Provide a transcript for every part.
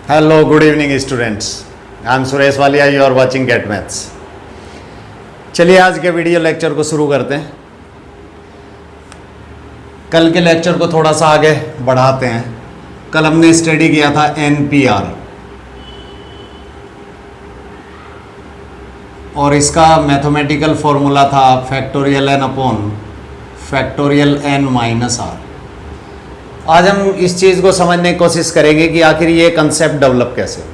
Hello good evening students, I am Suresh Walia, you are watching get maths. चलिए आज के video lecture को शुरू करते हैं। कल के लेक्चर को थोड़ा सा आगे बढ़ाते हैं। कल हमने स्टडी किया था एनपीआर और इसका मैथमेटिकल फॉर्मूला था factorial n upon factorial n minus r. आज हम इस चीज़ को समझने की कोशिश करेंगे कि आखिर ये कंसेप्ट डेवलप कैसे हो।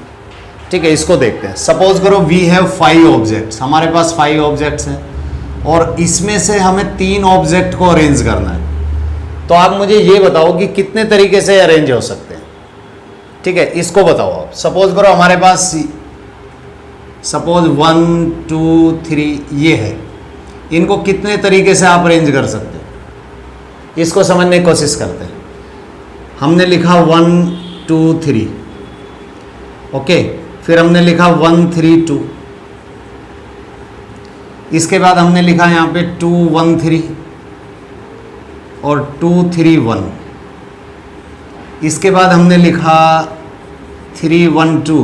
ठीक है, इसको देखते हैं। सपोज करो वी हैव 5 ऑब्जेक्ट्स, हमारे पास 5 ऑब्जेक्ट्स हैं और इसमें से हमें 3 ऑब्जेक्ट को अरेंज करना है। तो आप मुझे ये बताओ कि कितने तरीके से अरेंज हो सकते हैं। ठीक है, इसको बताओ आप। सपोज करो हमारे पास सपोज 1 2 3 ये है, इनको कितने तरीके से आप अरेंज कर सकते हैं, इसको समझने की कोशिश करते हैं। हमने लिखा 1 2 3, ओके, फिर हमने लिखा 1 3 2, इसके बाद हमने लिखा यहाँ पे 2 1 3 और 2 3 1, इसके बाद हमने लिखा 3 1 2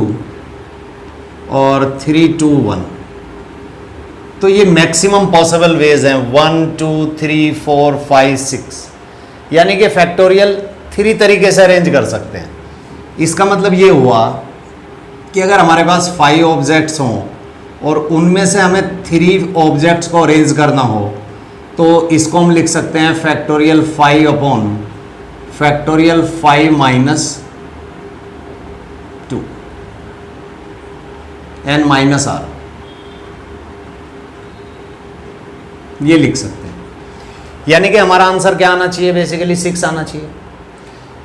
और 3 2 1। तो ये मैक्सिमम पॉसिबल वेज हैं 1 2 3 4 5 6, यानी कि फैक्टोरियल 3 तरीके से अरेंज कर सकते हैं। इसका मतलब ये हुआ कि अगर हमारे पास 5 ऑब्जेक्ट्स हों और उनमें से हमें 3 ऑब्जेक्ट्स को अरेंज करना हो तो इसको हम लिख सकते हैं factorial 5 upon factorial 5 minus 2 n minus r, ये लिख सकते हैं। यानी कि हमारा आंसर क्या आना चाहिए, बेसिकली 6 आना चाहिए।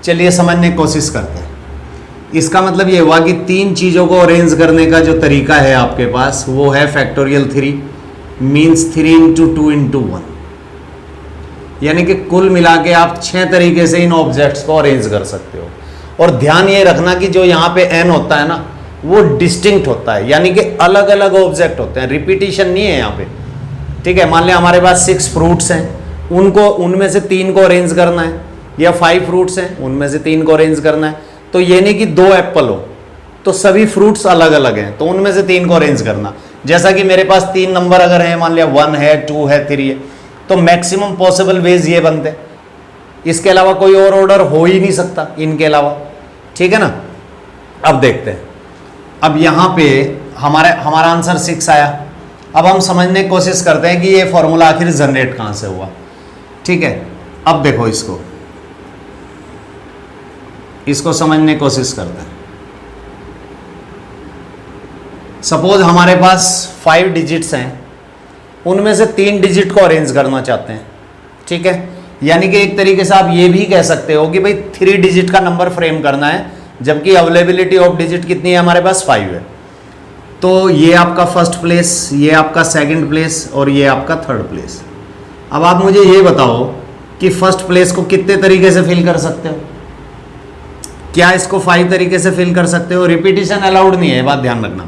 चलिए समझने की कोशिश करते हैं। इसका मतलब ये हुआ कि 3 चीज़ों को अरेंज करने का जो तरीका है आपके पास वो है फैक्टोरियल 3 मीन्स 3 इंटू 2 इंटू 1, यानी कि कुल मिला के आप 6 तरीके से इन ऑब्जेक्ट्स को अरेंज कर सकते हो। और ध्यान ये रखना कि जो यहाँ पे n होता है ना वो डिस्टिंक्ट होता है, यानी कि अलग अलग ऑब्जेक्ट होते हैं, रिपीटिशन नहीं है यहाँ पे। ठीक है, मान लिया हमारे पास 6 फ्रूट्स हैं, उनको उनमें से 3 को अरेंज करना है, या 5 फ्रूट्स हैं उनमें से 3 को अरेंज करना है। तो ये नहीं कि 2 एप्पल हो तो सभी फ्रूट्स अलग अलग हैं तो उनमें से 3 को अरेंज करना। जैसा कि मेरे पास 3 नंबर अगर हैं, मान लिया 1 है 2 है 3 है, तो मैक्सिमम पॉसिबल वेज ये बनते हैं। इसके अलावा कोई और ऑर्डर हो ही नहीं सकता इनके अलावा। ठीक है ना। अब देखते हैं, अब यहाँ पे हमारा आंसर 6 आया। अब हम समझने की कोशिश करते हैं कि ये फॉर्मूला आखिर जनरेट कहाँ से हुआ। ठीक है, अब देखो इसको समझने की कोशिश करते हैं। सपोज हमारे पास 5 डिजिट्स हैं, उनमें से 3 डिजिट को अरेंज करना चाहते हैं। ठीक है, यानी कि एक तरीके से आप ये भी कह सकते हो कि भाई 3 डिजिट का नंबर फ्रेम करना है, जबकि अवेलेबिलिटी ऑफ डिजिट कितनी है, हमारे पास 5 है। तो ये आपका फर्स्ट प्लेस, ये आपका सेकंड प्लेस और ये आपका थर्ड प्लेस। अब आप मुझे ये बताओ कि फर्स्ट प्लेस को कितने तरीके से फिल कर सकते हो। क्या इसको 5 तरीके से फिल कर सकते हो? रिपीटिशन अलाउड नहीं है, बात ध्यान रखना।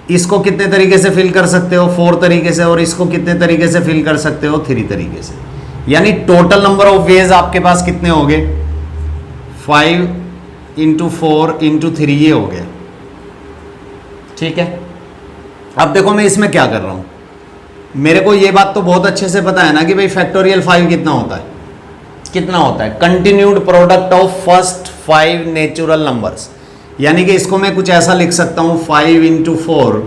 इसको कितने तरीके से फिल कर सकते हो? 4 तरीके से। और इसको कितने तरीके से फिल कर सकते हो? 3 तरीके से। यानी टोटल नंबर ऑफ वेज आपके पास कितने हो गए? 5 इंटू 4 इंटू 3, ये हो गया। ठीक है, अब देखो मैं इसमें क्या कर रहा हूं। मेरे को ये बात तो बहुत अच्छे से पता है ना कि भाई फैक्टोरियल 5 कितना होता है, continued product of first 5 natural numbers. यानी कि इसको मैं कुछ ऐसा लिख सकता हूं 5 इंटू 4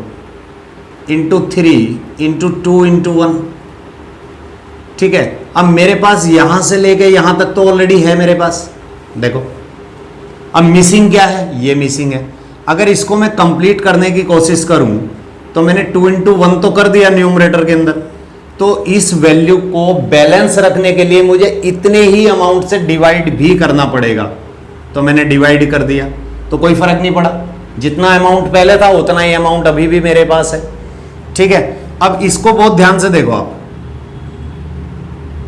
इंटू 3 इंटू 2 इंटू 1। ठीक है, अब मेरे पास यहां से लेके यहां तक तो ऑलरेडी है मेरे पास। देखो अब मिसिंग क्या है, ये मिसिंग है। अगर इसको मैं कंप्लीट करने की कोशिश करूं तो मैंने 2 इंटू 1 तो कर दिया न्यूमरेटर के अंदर, तो इस वैल्यू को बैलेंस रखने के लिए मुझे इतने ही अमाउंट से डिवाइड भी करना पड़ेगा। तो मैंने डिवाइड कर दिया तो कोई फर्क नहीं पड़ा, जितना अमाउंट पहले था उतना ही अमाउंट अभी भी मेरे पास है। ठीक है, अब इसको बहुत ध्यान से देखो आप।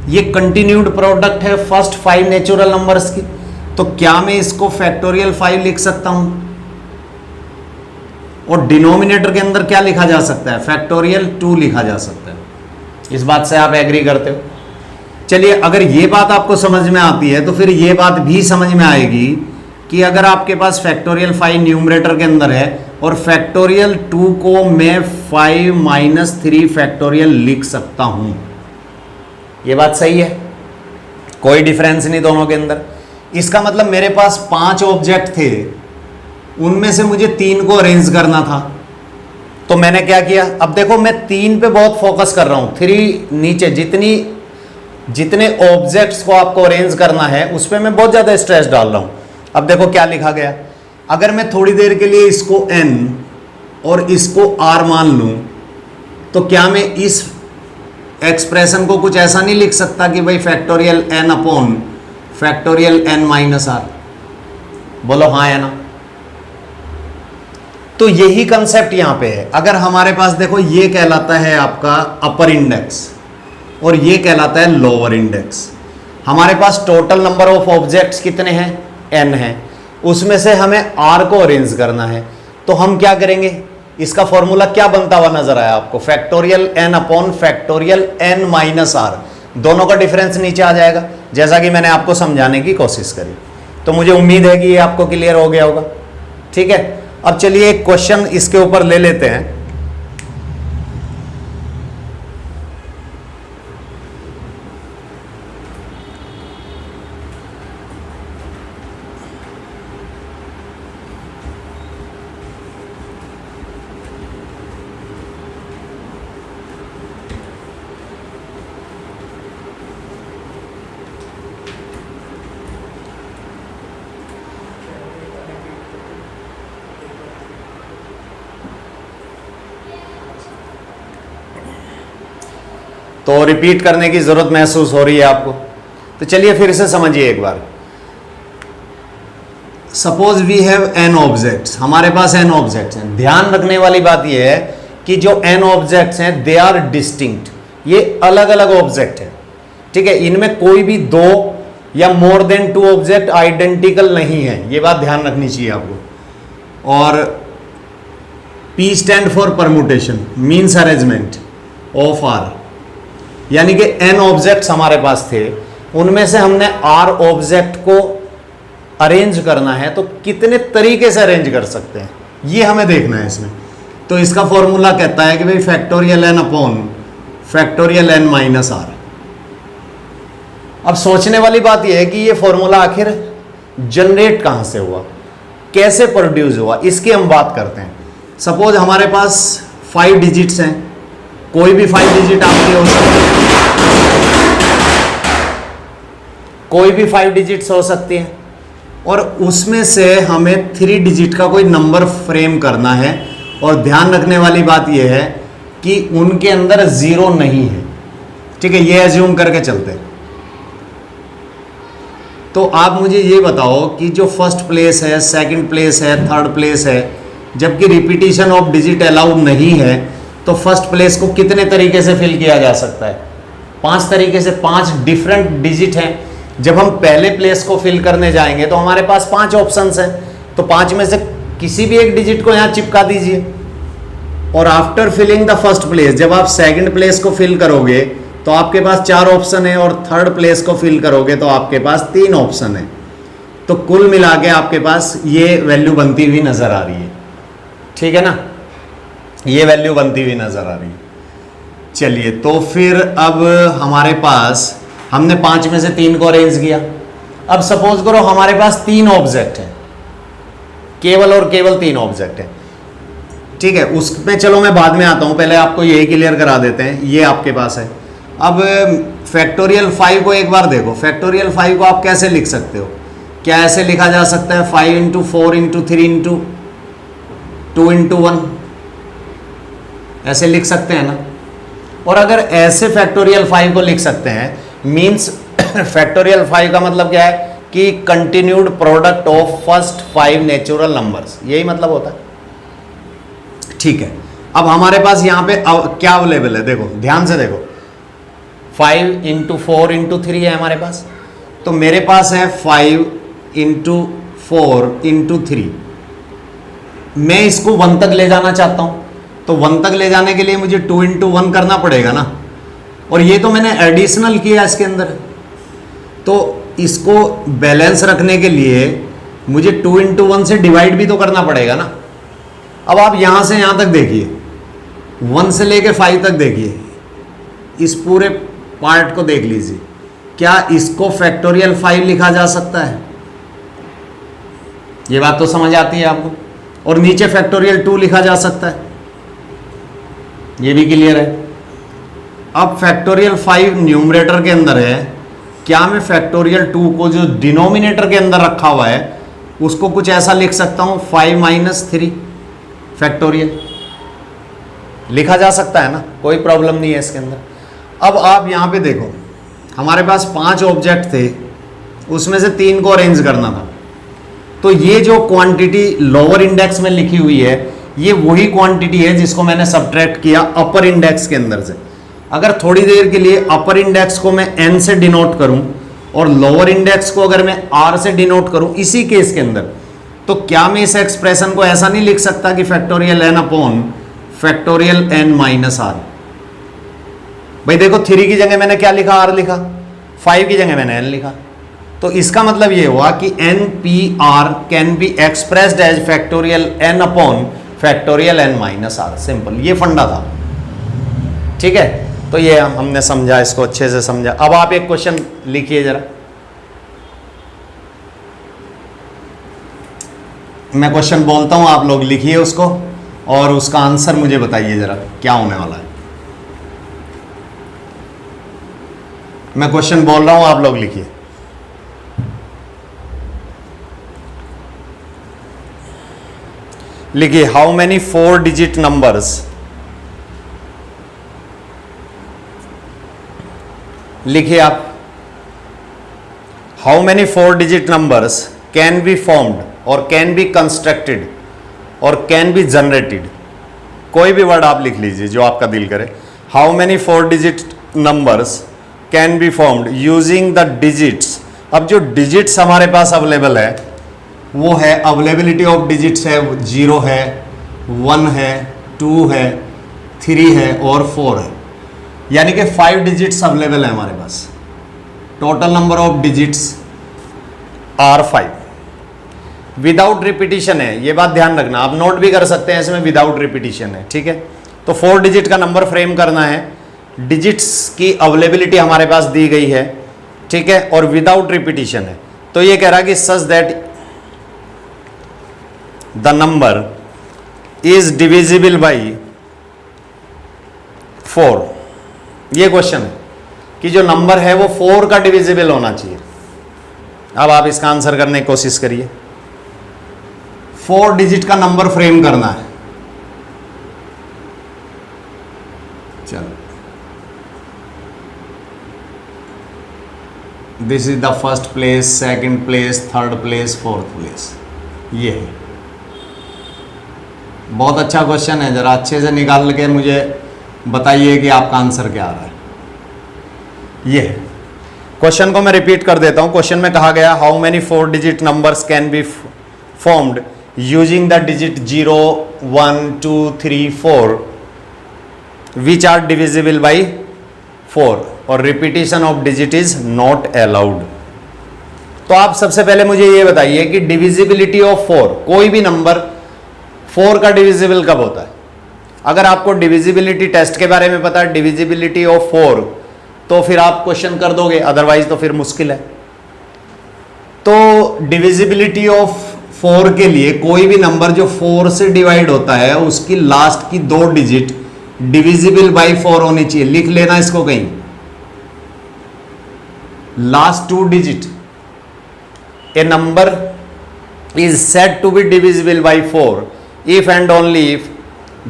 ये कंटिन्यूड प्रोडक्ट है फर्स्ट 5 नेचुरल नंबर्स की, तो क्या मैं इसको फैक्टोरियल 5 लिख सकता हूं? और डिनोमिनेटर के अंदर क्या लिखा जा सकता है? फैक्टोरियल 2 लिखा जा सकता है। इस बात से आप एग्री करते हो? चलिए, अगर ये बात आपको समझ में आती है तो फिर ये बात भी समझ में आएगी कि अगर आपके पास फैक्टोरियल 5 न्यूमरेटर के अंदर है और फैक्टोरियल 2 को मैं 5 माइनस 3 फैक्टोरियल लिख सकता हूं, ये बात सही है, कोई डिफरेंस नहीं दोनों के अंदर। इसका मतलब मेरे पास 5 ऑब्जेक्ट थे, उनमें से मुझे 3 को अरेंज करना था, तो मैंने क्या किया, अब देखो मैं 3 पे बहुत फोकस कर रहा हूं, 3 नीचे जितने ऑब्जेक्ट्स को आपको अरेंज करना है उस पर मैं बहुत ज्यादा स्ट्रेस डाल रहा हूं। अब देखो क्या लिखा गया, अगर मैं थोड़ी देर के लिए इसको n और इसको r मान लूं, तो क्या मैं इस एक्सप्रेशन को कुछ ऐसा नहीं लिख सकता कि भाई factorial n upon factorial n minus r? बोलो हाँ है ना। तो यही कंसेप्ट यहां पे है। अगर हमारे पास देखो ये कहलाता है आपका अपर इंडेक्स और ये कहलाता है लोअर इंडेक्स। हमारे पास टोटल नंबर ऑफ ऑब्जेक्ट्स कितने हैं, n है, उसमें से हमें r को अरेंज करना है, तो हम क्या करेंगे, इसका फॉर्मूला क्या बनता हुआ नजर आया आपको, factorial n upon factorial n minus r, दोनों का डिफरेंस नीचे आ जाएगा, जैसा कि मैंने आपको समझाने की कोशिश करी। तो मुझे उम्मीद है कि ये आपको क्लियर हो गया होगा। ठीक है, अब चलिए एक क्वेश्चन इसके ऊपर ले लेते हैं। तो रिपीट करने की जरूरत महसूस हो रही है आपको, तो चलिए फिर से समझिए एक बार। Suppose we have n objects, हमारे पास n ऑब्जेक्ट्स हैं। ध्यान रखने वाली बात यह है कि जो n ऑब्जेक्ट्स हैं दे आर डिस्टिंक्ट, ये अलग अलग ऑब्जेक्ट है। ठीक है, इनमें कोई भी 2 या मोर देन 2 ऑब्जेक्ट आइडेंटिकल नहीं है, ये बात ध्यान रखनी चाहिए आपको। और P stand for permutation, means arrangement of R, यानी कि n ऑब्जेक्ट्स हमारे पास थे, उनमें से हमने R ऑब्जेक्ट को अरेंज करना है, तो कितने तरीके से अरेंज कर सकते हैं ये हमें देखना है इसमें। तो इसका फॉर्मूला कहता है कि भाई factorial n upon factorial n minus r। अब सोचने वाली बात यह है कि ये फॉर्मूला आखिर जनरेट कहां से हुआ, कैसे प्रोड्यूस हुआ, इसकी हम बात करते हैं। सपोज हमारे पास 5 डिजिट्स हैं, कोई भी 5 डिजिट आपकी हो सकती है, कोई भी 5 डिजिट्स हो सकती है, और उसमें से हमें 3 डिजिट का कोई नंबर फ्रेम करना है। और ध्यान रखने वाली बात यह है कि उनके अंदर 0 नहीं है। ठीक है, ये एज्यूम करके चलते हैं। तो आप मुझे ये बताओ कि जो फर्स्ट प्लेस है, सेकंड प्लेस है, थर्ड प्लेस है, जबकि रिपीटिशन ऑफ डिजिट अलाउड नहीं है, तो फर्स्ट प्लेस को कितने तरीके से फिल किया जा सकता है? 5 तरीके से। 5 डिफरेंट डिजिट हैं। जब हम पहले प्लेस को फिल करने जाएंगे तो हमारे पास 5 ऑप्शंस हैं, तो 5 में से किसी भी एक डिजिट को यहां चिपका दीजिए। और after filling the first place, जब आप सेकंड प्लेस को फिल करोगे तो आपके पास 4 ऑप्शन है, और थर्ड प्लेस को फिल करोगे तो आपके पास 3 ऑप्शन है। तो कुल मिला के आपके पास ये वैल्यू बनती हुई नजर आ रही है। ठीक है ना, ये वैल्यू बनती हुई नजर आ रही है। चलिए, तो फिर अब हमारे पास हमने 5 में से 3 को अरेंज किया। अब सपोज करो हमारे पास 3 ऑब्जेक्ट है, केवल और केवल 3 ऑब्जेक्ट है। ठीक है, उसमें चलो मैं बाद में आता हूं, पहले आपको यही क्लियर करा देते हैं। ये आपके पास है। अब फैक्टोरियल 5 को एक बार देखो। फैक्टोरियल 5 को आप कैसे लिख सकते हो? क्या ऐसे लिखा जा सकता है 5 इंटू 4 इंटू 3 इंटू 2 इंटू 1, ऐसे लिख सकते हैं ना? और अगर ऐसे फैक्टोरियल 5 को लिख सकते हैं, मीन्स फैक्टोरियल 5 का मतलब क्या है कि continued product of first 5 natural numbers, यही मतलब होता है। ठीक है, अब हमारे पास यहां पे क्या अवेलेबल है, देखो ध्यान से देखो। 5 इंटू 4 इंटू 3 है हमारे पास, तो मेरे पास है 5 इंटू 4 इंटू 3। मैं इसको 1 तक ले जाना चाहता हूं, तो 1 तक ले जाने के लिए मुझे 2 इंटू 1 करना पड़ेगा ना। और ये तो मैंने एडिशनल किया इसके अंदर, तो इसको बैलेंस रखने के लिए मुझे 2 इंटू 1 से डिवाइड भी तो करना पड़ेगा ना। अब आप यहां से यहां तक देखिए, 1 से लेके 5 तक देखिए, इस पूरे पार्ट को देख लीजिए, क्या इसको फैक्टोरियल 5 लिखा जा सकता है? ये बात तो समझ आती है आपको। और नीचे फैक्टोरियल 2 लिखा जा सकता है, ये भी क्लियर है। अब फैक्टोरियल 5 न्यूमरेटर के अंदर है, क्या मैं फैक्टोरियल 2 को जो डिनोमिनेटर के अंदर रखा हुआ है उसको कुछ ऐसा लिख सकता हूं, 5 - 3 फैक्टोरियल लिखा जा सकता है ना, कोई प्रॉब्लम नहीं है इसके अंदर। अब आप यहां पे देखो, हमारे पास 5 ऑब्जेक्ट थे, उसमें से 3 को अरेंज करना था। तो ये जो क्वांटिटी लोअर इंडेक्स में लिखी हुई है, ये वही क्वांटिटी है जिसको मैंने सब्ट्रैक्ट किया अपर इंडेक्स के अंदर से। अगर थोड़ी देर के लिए अपर इंडेक्स को मैं n से डिनोट करूं और लोअर इंडेक्स को अगर मैं r से डिनोट करूं इसी केस के अंदर, तो क्या मैं इस एक्सप्रेशन को ऐसा नहीं लिख सकता कि factorial n upon factorial n minus r? भाई देखो, 3 की जगह मैंने क्या लिखा, r लिखा, 5 की जगह मैंने n लिखा। तो इसका मतलब ये हुआ कि NPR can be expressed as factorial n upon factorial n minus r। Simple, ये फंडा था। ठीक है, तो ये हमने समझा, इसको अच्छे से समझा। अब आप एक क्वेश्चन लिखिए जरा, मैं क्वेश्चन बोलता हूं, आप लोग लिखिए उसको और उसका आंसर मुझे बताइए जरा क्या होने वाला है। मैं क्वेश्चन बोल रहा हूं, आप लोग लिखिए। लिखिए, हाउ मेनी 4 डिजिट नंबर्स, लिखिए आप, how many 4 digit numbers can be formed और कैन बी कंस्ट्रक्टेड और कैन बी जनरेटेड। कोई भी वर्ड आप लिख लीजिए जो आपका दिल करे। How many 4 digit numbers can be formed using the digits. अब जो डिजिट्स हमारे पास अवेलेबल है वो है, अवेलेबिलिटी ऑफ डिजिट्स है, 0 है, 1 है, 2 है, 3 है और 4 है, यानी कि 5 डिजिट्स अवेलेबल है हमारे पास। Total number of digits are 5। Without repetition है, ये बात ध्यान रखना, आप नोट भी कर सकते हैं इसमें, विदाउट रिपीटिशन है। ठीक है, तो 4 डिजिट का नंबर फ्रेम करना है, डिजिट्स की अवेलेबिलिटी हमारे पास दी गई है। ठीक है, और विदाउट रिपीटिशन है। तो ये कह रहा है कि such that the number is divisible by 4। ये क्वेश्चन है कि जो नंबर है वो 4 का डिविजिबल होना चाहिए। अब आप इसका आंसर करने की कोशिश करिए। 4 डिजिट का नंबर फ्रेम करना है। चलो, this is the first place, second place, third place, fourth place. ये है, बहुत अच्छा क्वेश्चन है। जरा अच्छे से निकाल के मुझे बताइए कि आपका आंसर क्या आ रहा है। ये क्वेश्चन को मैं रिपीट कर देता हूं। क्वेश्चन में कहा गया, how many 4 digit numbers can be formed using the digit 0, 1, 2, 3, 4 which are divisible by 4 और repetition of digit is not allowed. तो आप सबसे पहले मुझे ये बताइए कि डिविजिबिलिटी ऑफ 4, कोई भी नंबर 4 का डिविजिबल कब होता है? अगर आपको डिविजिबिलिटी टेस्ट के बारे में पता है, डिविजिबिलिटी ऑफ 4, तो फिर आप क्वेश्चन कर दोगे, अदरवाइज तो फिर मुश्किल है। तो डिविजिबिलिटी ऑफ 4 के लिए कोई भी नंबर जो 4 से डिवाइड होता है उसकी लास्ट की 2 डिजिट डिविजिबल बाई 4 होनी चाहिए। लिख लेना इसको कहीं, last 2 digit A number is said to be divisible by 4 if and only if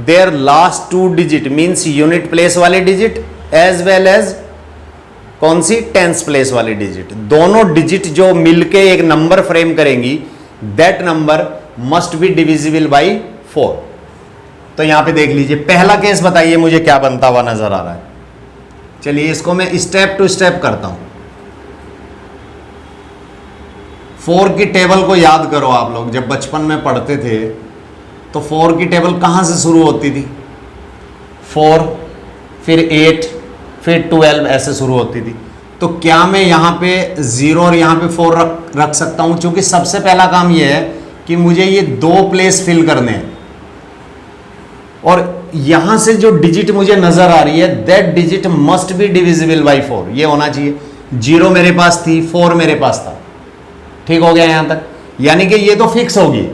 their last 2 digit means unit place वाले digit as well as कौन सी टेंस प्लेस वाली डिजिट, दोनों डिजिट जो मिलके एक नंबर फ्रेम करेंगी, that number must be divisible by 4। तो यहां पे देख लीजिए, पहला केस बताइए मुझे क्या बनता हुआ नजर आ रहा है। चलिए इसको मैं स्टेप टू स्टेप करता हूं। 4 की टेबल को याद करो आप लोग, जब बचपन में पढ़ते थे तो 4 की टेबल कहां से शुरू होती थी? 4, फिर 8, फिर 12 ऐसे शुरू होती थी। तो क्या मैं यहाँ पे 0 और यहाँ पे 4 रख सकता हूँ? क्योंकि सबसे पहला काम ये है कि मुझे ये 2 प्लेस फिल करने हैं, और यहां से जो डिजिट मुझे नजर आ रही है that digit must be divisible by 4, ये होना चाहिए। 0 मेरे पास थी, 4 मेरे पास था, ठीक हो गया यहां तक। यानी कि ये तो फिक्स होगी,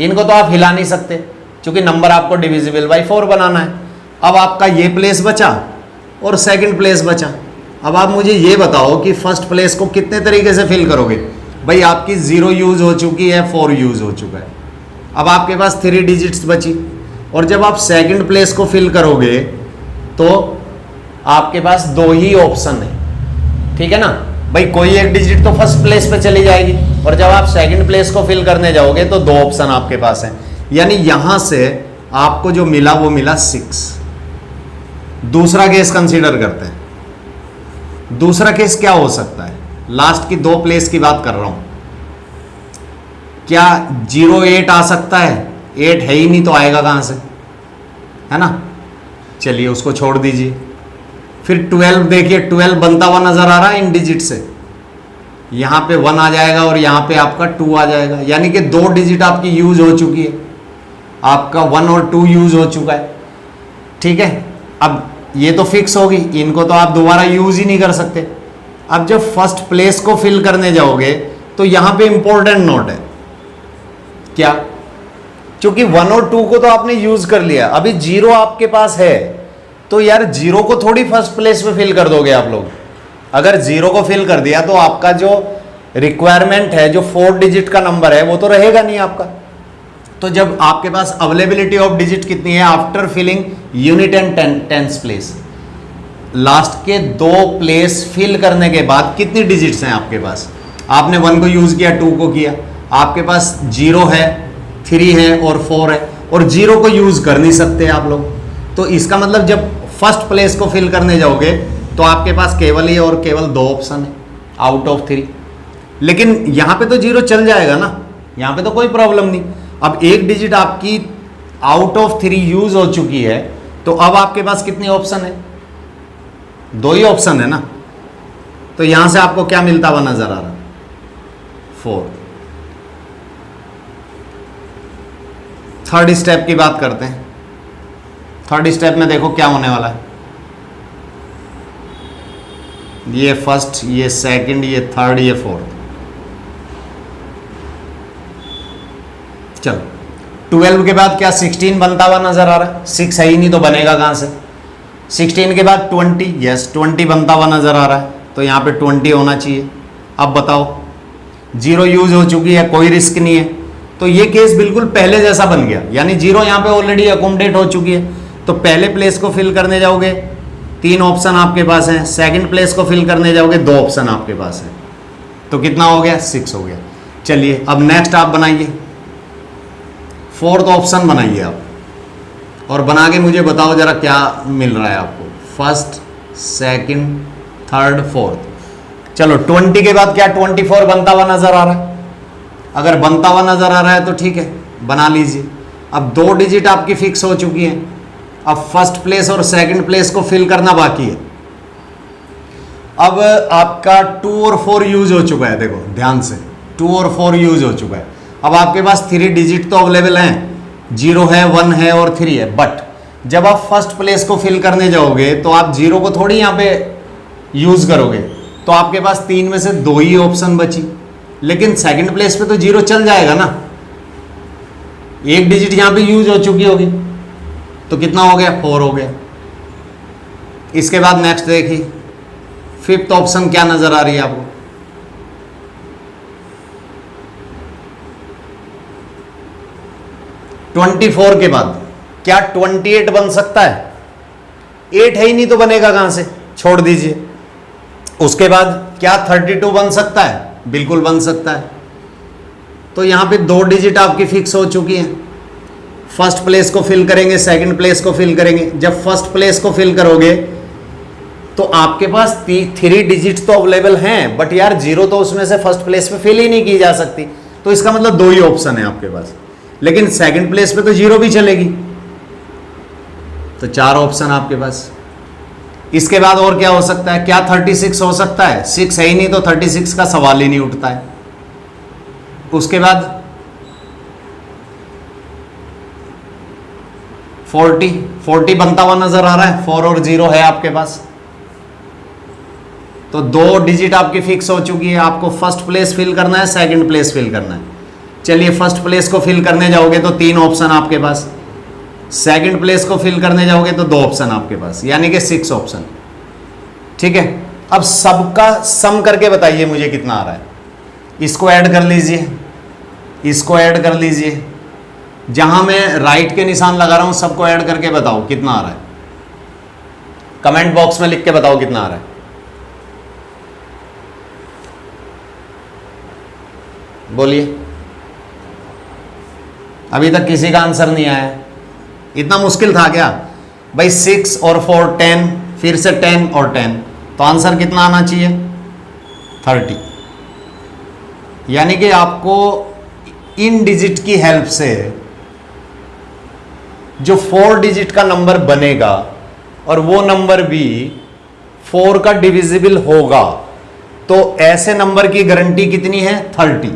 इनको तो आप हिला नहीं सकते क्योंकि नंबर आपको डिविजिबल बाई 4 बनाना है। अब आपका ये प्लेस बचा और सेकंड प्लेस बचा। अब आप मुझे ये बताओ कि फर्स्ट प्लेस को कितने तरीके से फिल करोगे? भाई आपकी 0 यूज हो चुकी है, 4 यूज हो चुका है, अब आपके पास 3 डिजिट्स बची, और जब आप सेकंड प्लेस को फिल करोगे तो आपके पास 2 ही ऑप्शन है, ठीक है ना भाई। कोई एक डिजिट तो फर्स्ट प्लेस पे चली जाएगी, और जब आप सेकंड प्लेस को फिल करने जाओगे तो 2 ऑप्शन आपके पास हैं। यानी यहां से आपको जो मिला वो मिला 6। दूसरा केस कंसीडर करते हैं। दूसरा केस क्या हो सकता है? लास्ट की 2 प्लेस की बात कर रहा हूं। क्या 0 8 आ सकता है? 8 है ही नहीं तो आएगा कहां से, है ना। चलिए उसको छोड़ दीजिए। फिर 12 देखिए, 12 बनता हुआ नजर आ रहा है इन डिजिट से। यहां पे 1 आ जाएगा और यहां पे आपका 2 आ जाएगा, यानी कि 2 डिजिट आपकी यूज हो चुकी है, आपका 1 और 2 यूज हो चुका है, ठीक है। अब ये तो फिक्स होगी, इनको तो आप दोबारा यूज ही नहीं कर सकते। अब जब फर्स्ट प्लेस को फिल करने जाओगे तो यहां पे इंपॉर्टेंट नोट है क्या, क्योंकि 1 और 2 को तो आपने यूज कर लिया, अभी 0 आपके पास है, तो यार 0 को थोड़ी फर्स्ट प्लेस पे फिल कर दोगे आप लोग। अगर 0 को फिल कर दिया तो आपका जो रिक्वायरमेंट है, जो 4 डिजिट का नंबर है, वो तो रहेगा नहीं आपका। तो जब आपके पास अवेलेबिलिटी ऑफ डिजिट कितनी है after filling unit and tens place, last के 2 प्लेस फिल करने के बाद कितनी डिजिट्स हैं आपके पास? आपने 1 को यूज किया, 2 को किया, आपके पास 0 है, 3 है और 4 है, और 0 को यूज कर नहीं सकते आप लोग। तो इसका मतलब जब फर्स्ट प्लेस को फिल करने जाओगे तो आपके पास केवल ये और केवल 2 ऑप्शन है आउट ऑफ 3। लेकिन यहां पे तो 0 चल जाएगा ना, यहां पे तो कोई प्रॉब्लम नहीं। अब एक डिजिट आपकी आउट ऑफ 3 यूज हो चुकी है, तो अब आपके पास कितने ऑप्शन है? 2 ही ऑप्शन है ना। तो यहां से आपको क्या मिलता हुआ नजर आ रहा? 4। थर्ड स्टेप की बात करते हैं। थर्ड स्टेप में देखो क्या होने वाला है। ये फर्स्ट, ये सेकंड, ये थर्ड, ये फोर्थ। चलो 12 के बाद क्या 16 बनता हुआ नजर आ रहा है? 6 है ही नहीं तो बनेगा कहां से? 16 के बाद 20, यस 20 बनता हुआ नजर आ रहा है, तो यहां पे 20 होना चाहिए। अब बताओ 0 यूज हो चुकी है, कोई रिस्क नहीं है, तो ये केस बिल्कुल पहले जैसा बन गया। यानी 0 यहां पे ऑलरेडी अकोमोडेट हो चुकी है, तो पहले प्लेस को फिल करने जाओगे 3 ऑप्शन आपके पास हैं, सेकंड प्लेस को फिल करने जाओगे 2 ऑप्शन आपके पास है, तो कितना हो गया? 6 हो गया। चलिए अब नेक्स्ट आप बनाइए, फोर्थ ऑप्शन बनाइए आप, और बना के मुझे बताओ जरा क्या मिल रहा है आपको। First, second, third, fourth. चलो 20 के बाद क्या 24 बनता हुआ नजर आ रहा है? अगर बनता हुआ नजर आ रहा है तो ठीक है, बना लीजिए। अब 2 डिजिट आपकी फिक्स हो चुकी है, अब फर्स्ट प्लेस और सेकंड प्लेस को फिल करना बाकी है। अब आपका 2 और 4 यूज हो चुका है, देखो ध्यान से 2 और 4 यूज हो चुका है। अब आपके पास 3 डिजिट तो अवेलेबल हैं, 0 है, 1 है और 3 है, बट जब आप फर्स्ट प्लेस को फिल करने जाओगे तो आप 0 को थोड़ी यहां पे यूज करोगे, तो आपके पास 3 में से 2 ही ऑप्शन बची। लेकिन सेकंड प्लेस पे तो 0 चल जाएगा ना, एक डिजिट यहां पे यूज हो चुकी होगी, तो कितना हो गया? 4 हो गया। इसके बाद नेक्स्ट देखिए, फिफ्थ ऑप्शन क्या नजर आ रही है आपको? ट्वेंटी 24 के बाद क्या 28 बन सकता है? 8 है ही नहीं तो बनेगा कहां से? छोड़ दीजिए। उसके बाद क्या 32 बन सकता है? बिल्कुल बन सकता है। तो यहां पे 2 डिजिट आपकी फिक्स हो चुकी है, फर्स्ट प्लेस को फिल करेंगे, सेकंड प्लेस को फिल करेंगे। जब फर्स्ट प्लेस को फिल करोगे तो आपके पास 3 डिजिट तो अवेलेबल हैं, बट यार 0 तो उसमें से फर्स्ट प्लेस पे फिल ही नहीं की जा सकती, तो इसका मतलब 2 ही ऑप्शन है आपके पास। लेकिन सेकंड प्लेस पे तो 0 भी चलेगी, तो 4 ऑप्शन आपके पास। इसके बाद और क्या हो सकता है? क्या 36 हो सकता है? 6 है ही नहीं, तो 36 का सवाल ही नहीं उठता है। उसके बाद 40 बनता हुआ नजर आ रहा है, 4 और 0 है आपके पास, तो 2 डिजिट आपकी फिक्स हो चुकी है। आपको फर्स्ट प्लेस फिल करना है, सेकंड प्लेस फिल करना है। चलिए फर्स्ट प्लेस को फिल करने जाओगे तो 3 ऑप्शन आपके पास, सेकंड प्लेस को फिल करने जाओगे तो 2 ऑप्शन आपके पास, यानी कि 6 ऑप्शन। ठीक है, अब सबका सम करके बताइए मुझे कितना आ रहा है। इसको ऐड कर लीजिए, इसको ऐड कर लीजिए, जहां मैं राइट के निशान लगा रहा हूं सबको ऐड करके बताओ कितना आ रहा है। कमेंट बॉक्स में लिख के बताओ कितना आ रहा है। बोलिए, अभी तक किसी का आंसर नहीं आया। इतना मुश्किल था क्या भाई? 6 और 4 10, फिर से 10 और 10, तो आंसर कितना आना चाहिए? 30। यानी कि आपको इन डिजिट की हेल्प से जो 4 डिजिट का नंबर बनेगा और वो नंबर भी 4 का डिविजिबल होगा, तो ऐसे नंबर की गारंटी कितनी है? 30।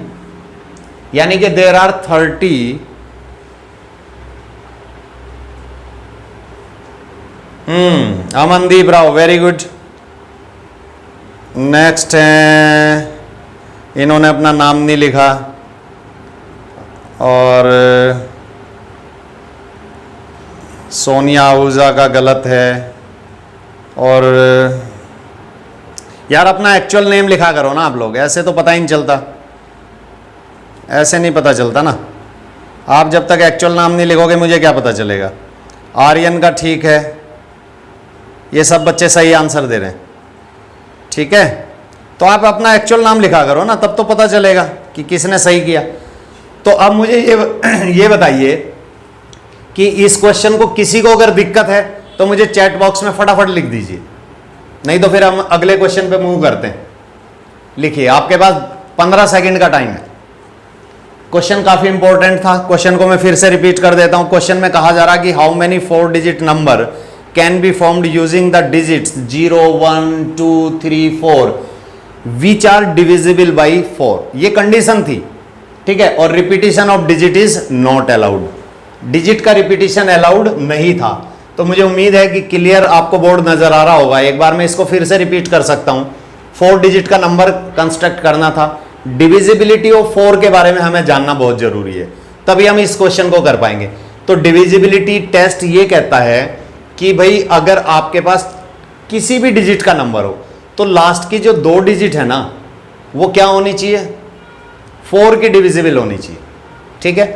यानी कि there are 30 Amandeep Rao, very good. Next है, इन्होंने अपना नाम नहीं लिखा, और सोनिया आहूजा का गलत है, और यार अपना एक्चुअल नेम लिखा करो ना आप लोग, ऐसे तो पता ही नहीं चलता, ऐसे नहीं पता चलता ना। आप जब तक एक्चुअल नाम नहीं लिखोगे मुझे क्या पता चलेगा। आर्यन का ठीक है, ये सब बच्चे सही आंसर दे रहे हैं, ठीक है। तो आप अपना एक्चुअल नाम लिखा करो ना, तब तो पता चलेगा कि किसने सही किया। तो अब मुझे ये बताइए कि इस क्वेश्चन को किसी को अगर दिक्कत है तो मुझे चैट बॉक्स में फटाफट लिख दीजिए, नहीं तो फिर हम अगले क्वेश्चन पे मूव करते हैं। लिखिए, आपके पास 15 सेकंड का टाइम है। क्वेश्चन काफी इंपॉर्टेंट था, क्वेश्चन को मैं फिर से रिपीट कर देता हूं। क्वेश्चन में कहा जा रहा कि how many 4 digit number can be formed using the digits 0 1 2 3 4 which are divisible by 4। ये कंडीशन थी, ठीक है। और repetition of digit is not allowed, digit का रिपीटिशन अलाउड नहीं था। तो मुझे उम्मीद है कि क्लियर आपको बोर्ड नजर आ रहा होगा। एक बार मैं इसको फिर से रिपीट कर सकता हूं। 4 डिजिट का नंबर कंस्ट्रक्ट करना था, डिविजिबिलिटी ऑफ 4 के बारे में हमें जानना बहुत जरूरी है, तभी हम इस क्वेश्चन को कर पाएंगे। तो डिविजिबिलिटी टेस्ट ये कहता है कि भाई अगर आपके पास किसी भी डिजिट का नंबर हो तो लास्ट की जो 2 डिजिट है ना वो क्या होनी चाहिए? 4 की डिविजिबल होनी चाहिए, ठीक है।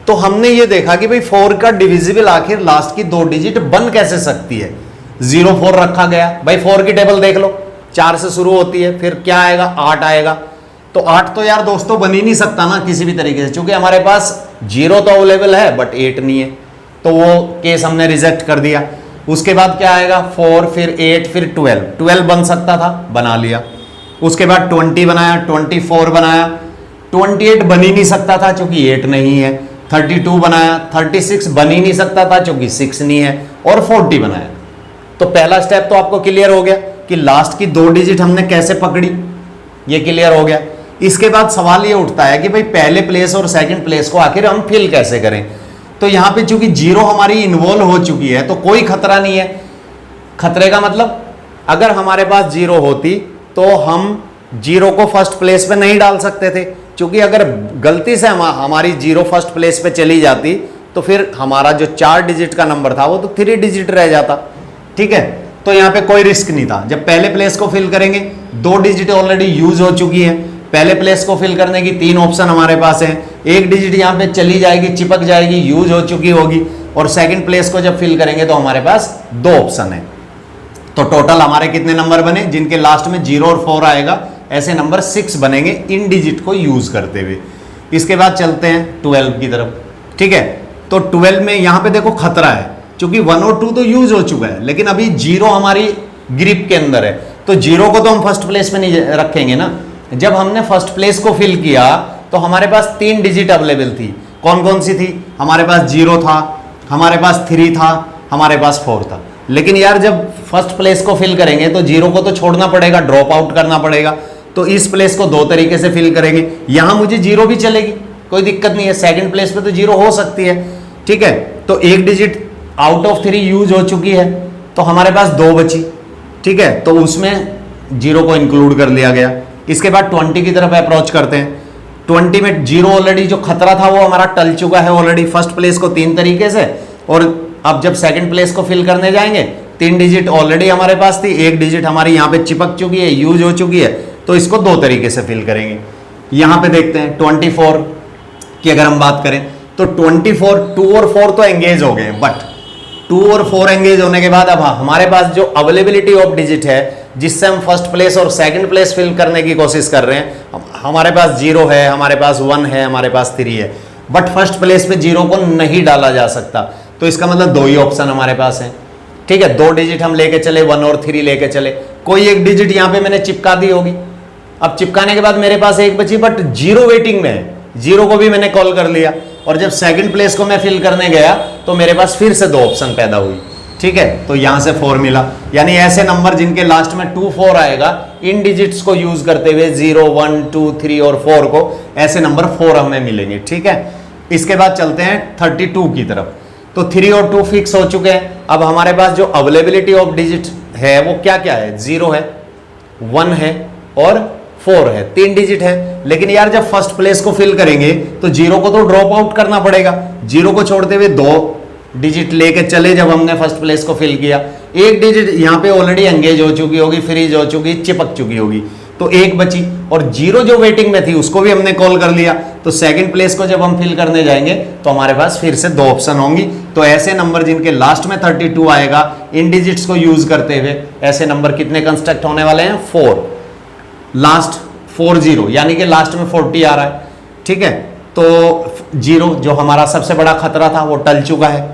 तो हमने ये देखा कि भाई 4 का डिविजिबल आखिर लास्ट की 2 डिजिट बन कैसे सकती है। 0 4 रखा गया, भाई 4 की टेबल देख लो, 4 से शुरू होती है, फिर क्या आएगा? 8 आएगा। तो 8 तो यार दोस्तों बन ही नहीं सकता ना किसी भी तरीके से, क्योंकि हमारे पास 0 तो अवेलेबल है बट 8 नहीं है, तो वो केस हमने रिजेक्ट कर दिया। उसके बाद क्या आएगा? 4 फिर 8 फिर 12 बन सकता था, बना लिया। उसके बाद 20 बनाया, 24 बनाया, 28 बन ही नहीं सकता था क्योंकि 8 नहीं है। 32 बनाया, 36 बन ही नहीं सकता था क्योंकि 6 नहीं है, और 40 बनाया। तो पहला स्टेप तो आपको क्लियर हो गया कि लास्ट की 2 डिजिट हमने कैसे पकड़ी, ये क्लियर हो गया। इसके बाद सवाल ये उठता है कि भाई पहले प्लेस और सेकंड प्लेस को आखिर हम फिल कैसे करें। तो यहां पे चूंकि 0 हमारी इन्वॉल्व हो चुकी है तो कोई खतरा नहीं है। खतरे का मतलब अगर हमारे पास 0 होती तो हम 0 को फर्स्ट प्लेस पे नहीं डाल सकते थे, क्योंकि अगर गलती से हमारी 0 फर्स्ट प्लेस पे चली जाती तो फिर हमारा जो 4 डिजिट का नंबर था वो तो 3 डिजिट रह जाता, ठीक है। तो यहाँ पे कोई रिस्क नहीं था। जब पहले प्लेस को फिल करेंगे, 2 डिजिट ऑलरेडी यूज हो चुकी है, पहले प्लेस को फिल करने की 3 ऑप्शन हमारे पास हैं। 1 डिजिट यहाँ पे चली जाएगी, चिपक जाएगी, यूज हो चुकी होगी, और सेकंड प्लेस को जब फिल करेंगे तो हमारे पास 2 ऑप्शन है। तो टोटल हमारे कितने नंबर बने? जिनके लास्ट में 0 और 4 आएगा, ऐसे नंबर 6 बनेंगे इन डिजिट को यूज करते हुए। इसके बाद चलते हैं 12 की तरफ, ठीक है। तो 12 में यहाँ पे देखो खतरा है, क्योंकि 1 और 2 तो यूज हो चुका है, लेकिन अभी 0 हमारी ग्रिप के अंदर है। तो 0 को तो हम फर्स्ट प्लेस में नहीं रखेंगे ना। जब हमने फर्स्ट प्लेस को फिल किया तो हमारे पास 3 डिजिट अवेलेबल थी। कौन कौन सी थी? हमारे पास 0 था, हमारे पास 3 था, हमारे पास 4 था। लेकिन यार जब फर्स्ट प्लेस को फिल करेंगे तो जीरो को तो छोड़ना पड़ेगा, ड्रॉप आउट करना पड़ेगा। तो इस प्लेस को दो तरीके से फिल करेंगे, यहां मुझे जीरो भी चलेगी, कोई दिक्कत नहीं है, सेकंड प्लेस पे तो जीरो हो सकती है, ठीक है। तो एक डिजिट आउट ऑफ 3 यूज हो चुकी है, तो हमारे पास 2 बची, ठीक है, तो उसमें जीरो को इंक्लूड कर लिया गया। इसके बाद 20 की तरफ अप्रोच करते हैं। 20 में जीरो ऑलरेडी जो खतरा था वो हमारा टल चुका है ऑलरेडी, फर्स्ट प्लेस को 3 तरीके से, और अब जब सेकंड प्लेस को फिल करने जाएंगे 3 डिजिट ऑलरेडी हमारे पास थी, 1 डिजिट हमारी यहाँ पे चिपक चुकी है, यूज हो चुकी है, तो इसको 2 तरीके से फिल करेंगे। यहां पे देखते हैं 24 की अगर हम बात करें तो 24, 2 और 4 तो एंगेज हो गए, बट 2 और 4 एंगेज होने के बाद अब हमारे पास जो अवेलेबिलिटी ऑफ डिजिट है जिससे हम फर्स्ट प्लेस और सेकंड प्लेस फिल करने की कोशिश कर रहे हैं, हमारे पास 0 है, हमारे पास 1 है, हमारे पास 3 है, बट फर्स्ट प्लेस पे 0 को नहीं डाला जा सकता। तो इसका मतलब 2 ही ऑप्शन हमारे पास है, ठीक है। 2 डिजिट हम लेके चले, 1 और 3 लेके चले, कोई एक डिजिट यहां पे मैंने चिपका दी होगी, अब चिपकाने के बाद मेरे पास 1 बची, बट 0 वेटिंग में है, 0 को भी मैंने कॉल कर लिया, और जब सेकंड प्लेस को मैं फिल करने गया तो मेरे पास फिर से 2 ऑप्शन पैदा हुई, ठीक है। तो यहां से 4 मिला, यानी ऐसे नंबर जिनके लास्ट में 2 4 आएगा, इन डिजिट्स को यूज करते हुए 0 1 2 3 और 4 को, ऐसे नंबर 4 हमें मिलेंगे, ठीक है। इसके बाद चलते हैं 32 की तरफ। तो 3 और 2 फिक्स हो चुके हैं, अब हमारे पास जो अवेलेबिलिटी ऑफ डिजिट है वो क्या क्या है, 0 है, 1 है और 4 है, 3 डिजिट है। लेकिन यार जब फर्स्ट प्लेस को फिल करेंगे तो 0 को तो ड्रॉप आउट करना पड़ेगा, 0 को छोड़ते हुए 2 डिजिट लेके चले जब हमने फर्स्ट प्लेस को फिल किया, 1 डिजिट यहां पे ऑलरेडी एंगेज हो चुकी होगी, फ्रीज हो चुकी, चिपक चुकी होगी, तो 1 बची, और 0 जो वेटिंग में थी उसको भी हमने कॉल कर लिया। तो सेकंड प्लेस को जब हम फिल करने जाएंगे तो हमारे पास फिर से 2 ऑप्शन होंगी। तो ऐसे नंबर जिनके लास्ट में 32 आएगा, इन डिजिट्स को यूज करते हुए ऐसे नंबर कितने कंस्ट्रक्ट होने वाले हैं, 4, लास्ट 40, यानी कि लास्ट में 40 आ रहा है, ठीक है। तो 0 जो हमारा सबसे बड़ा खतरा था वो टल चुका है,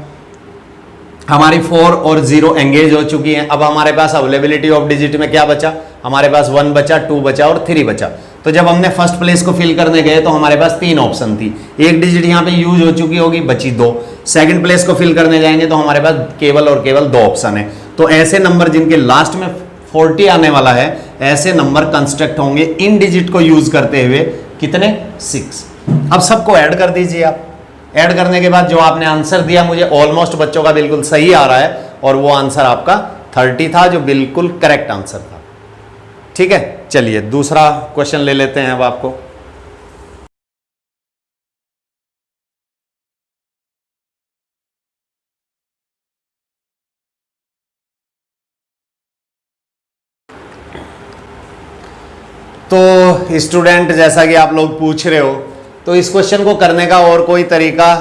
हमारी 4 और 0 एंगेज हो चुकी हैं। अब हमारे पास अवेलेबिलिटी ऑफ डिजिट में क्या बचा, हमारे पास 1 बचा, 2 बचा और 3 बचा। तो जब हमने फर्स्ट प्लेस को फिल करने गए तो हमारे पास 3 ऑप्शन थी, 1 डिजिट यहाँ पे यूज हो चुकी होगी, बची 2। सेकंड प्लेस को फिल करने जाएंगे तो हमारे पास केवल और केवल 2 ऑप्शन है। तो ऐसे नंबर जिनके लास्ट में 40 आने वाला है, ऐसे नंबर कंस्ट्रक्ट होंगे इन डिजिट को यूज करते हुए, कितने, 6। अब सबको ऐड कर दीजिए आप, ऐड करने के बाद जो आपने आंसर दिया, मुझे ऑलमोस्ट बच्चों का बिल्कुल सही आ रहा है, और वो आंसर आपका 30 था, जो बिल्कुल करेक्ट आंसर था, ठीक है। चलिए दूसरा क्वेश्चन ले लेते हैं अब आपको। तो स्टूडेंट, जैसा कि आप लोग पूछ रहे हो, तो इस क्वेश्चन को करने का और कोई तरीका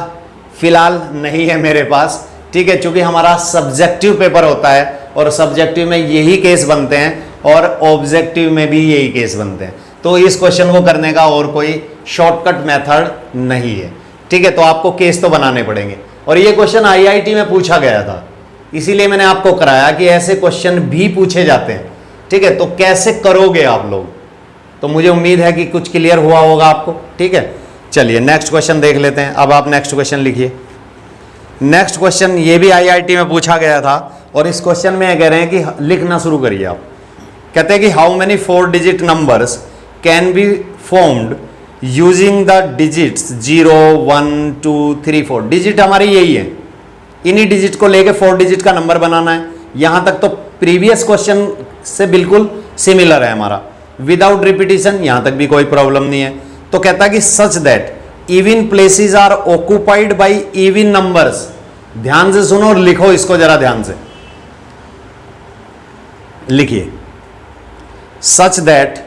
फिलहाल नहीं है मेरे पास, ठीक है, क्योंकि हमारा सब्जेक्टिव पेपर होता है और सब्जेक्टिव में यही केस बनते हैं और ऑब्जेक्टिव में भी यही केस बनते हैं। तो इस क्वेश्चन को करने का और कोई शॉर्टकट मेथड नहीं है, ठीक है। तो आपको केस तो बनाने पड़ेंगे, और ये क्वेश्चन आईआईटी में पूछा गया था, इसीलिए मैंने आपको कराया कि ऐसे क्वेश्चन भी पूछे जाते हैं, ठीक है। तो कैसे करोगे आप लोग, तो मुझे उम्मीद है कि कुछ क्लियर हुआ होगा आपको, ठीक है। चलिए नेक्स्ट क्वेश्चन देख लेते हैं। अब आप नेक्स्ट क्वेश्चन लिखिए। नेक्स्ट क्वेश्चन ये भी आईआईटी में पूछा गया था, और इस क्वेश्चन में कह रहे हैं कि लिखना शुरू करिए आप। कहते हैं कि how many 4 digit numbers can be formed using the digits 0 1 2 3 4। Digit हमारी यही है, इन्हीं डिजिट को लेके 4 डिजिट का नंबर बनाना है। यहां तक तो प्रीवियस क्वेश्चन से बिल्कुल सिमिलर है हमारा, विदाउट रिपीटिशन, यहां तक भी कोई प्रॉब्लम नहीं है। तो कहता है कि such that even places are occupied by even numbers. ध्यान से सुनो और लिखो इसको जरा ध्यान से लिखिए। Such that